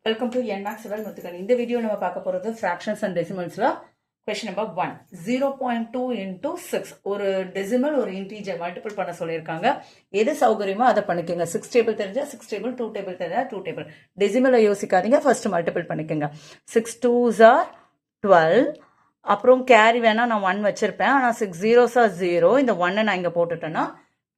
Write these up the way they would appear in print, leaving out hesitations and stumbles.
Welcome to NMAX Civil Muthukan. In this video, we will talk about fractions and decimals. Question number 1. 0.2 into 6. ஒரு decimal ஒரு integer multiple பண்ண சொல்லியிருக்காங்க. எது சௌகரியமோ அதை பண்ணிக்கங்க. 6 table தெரிஞ்சா 6 table, 2 table தெரிஞ்சா 2 table. decimal யோசிக்காதீங்க, first multiple பண்ணிக்கங்க. 6 2s are 12. அப்புறம் கேரி வேணா நான் 1 வச்சிருப்பேன். ஆனால் 6 zeros are 0. இந்த 1 நான் இங்கே போட்டுட்டேன்னா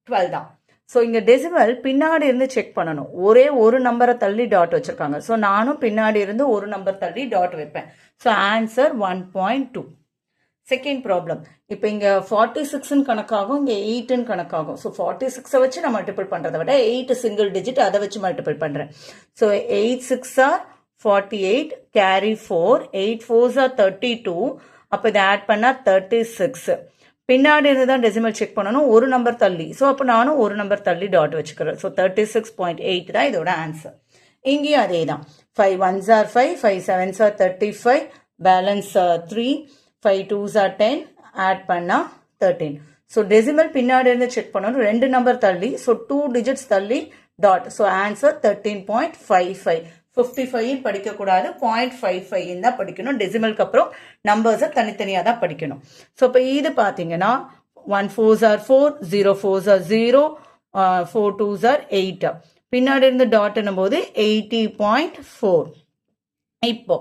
12 தான். ஸோ இங்கே டெசிமல் பின்னாடி இருந்து செக் பண்ணணும். ஒரே ஒரு நம்பரை தள்ளி டாட் வச்சுருக்காங்க. ஸோ நானும் பின்னாடி இருந்து ஒரு நம்பர் தள்ளி டாட் வைப்பேன். So answer 1.2. Second problem. இப்போ இங்கே 46ன்னு கணக்காகும், இங்கே 8ன்னு கணக்காகும். ஸோ 46 வச்சு நான் மல்டிபிள் பண்ணுறதை விட 8 சிங்கிள் டிஜிட் அதை வச்சு மல்டிபிள் பண்ணுறேன். So 8 6 are 48, carry 4, 8 4s are 32. அப்போ இதை ஆட் பண்ணால் 36. பின்னாடி இருந்து தான் டெசிமல் செக் பண்ணணும், ஒரு நம்பர் தள்ளி. ஸோ அப்போ நானும் ஒரு நம்பர் தள்ளி டாட் வச்சுக்கிறேன். ஸோ 36.8 தான் இதோட ஆன்சர். இங்கேயும் அதே தான். 5 1s are 5, 5 7s are 35, balance 3, 5 2s are 10, add பண்ணால் 13. ஸோ டெசிமல் பின்னாடி இருந்து செக் பண்ணணும், ரெண்டு நம்பர் தள்ளி. ஸோ 2 digits தள்ளி டாட். So answer 13.55. 55 படிக்கக்கூடாது, 0.55 தான் படிக்கணும். டெசிமலுக்கு அப்புறம் நம்பர்ஸை தனித்தனியாக தான் படிக்கணும். ஸோ இப்போ இது பார்த்தீங்கன்னா 1 4s are 4, 0 4s are 0, 4 2s are 8. பின்னாடி இருந்து டாட்னும் போது 80.4. இப்போ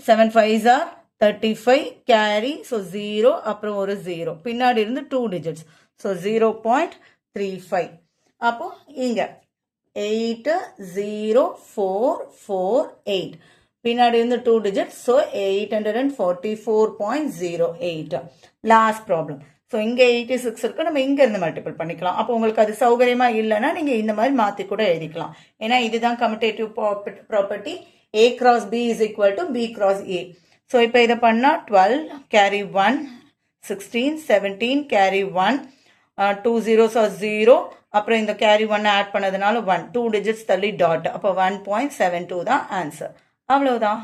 7 5s are 35, கேரி, ஸோ 0, அப்புறம் ஒரு 0. பின்னாடி இருந்து 2 digits, ஸோ 0.35. அப்போ இங்கே 80448. பின்னாடி இருந்து 2 digits, so 844.08. Last problem. So இங்கே 86 இருக்கு, நம்ம இங்கே இருந்து மல்டிபிள் பண்ணிக்கலாம். அப்போ உங்களுக்கு அது சௌகரியமா இல்லைன்னா நீங்கள் இந்த மாதிரி மாற்றி கூட எழுதிக்கலாம். ஏன்னா இதுதான் commutative property. A cross B is equal to B cross A. So இப்போ இதை பண்ணால் 12 கேரி 1, 16 17 கேரி 1, 2 zeros are 0, அப்புறம் இந்த கேரி 1 ஆட் பண்ணதுனால 1, 2 digits தள்ளி டாட். அப்போ 1.72 தான் ஆன்சர். அவ்வளவுதான்.